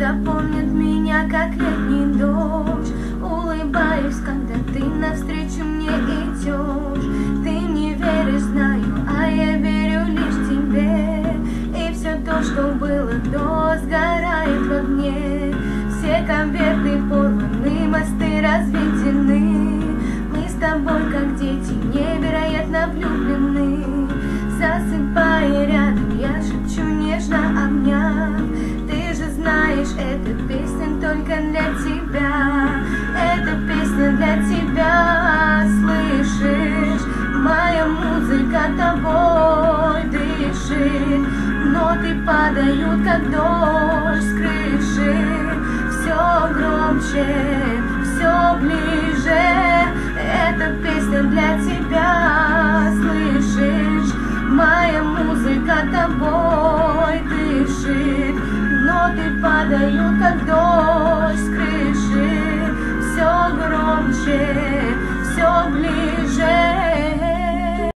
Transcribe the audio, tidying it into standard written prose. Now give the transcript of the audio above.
запомнят меня, как летний дождь. Улыбаюсь, когда ты навстречу мне идешь. Ты не веришь, знаю, а я верю лишь тебе. И все то, что было до, сгорает в огне. Все конверты порваны, мосты разведены. Мы с тобой, как дети, невероятно влюблены. Засыпая рядом, я шепчу, нежно обняв. Ты же знаешь, эта песня только для тебя. Эта песня для тебя, слышишь? Моя музыка тобой дышит. Ноты падают, как дождь с крыши. Все громче, все ближе. Эта песня для тебя, слышишь? Моя музыка тобой дышит. Ноты падают, как дождь.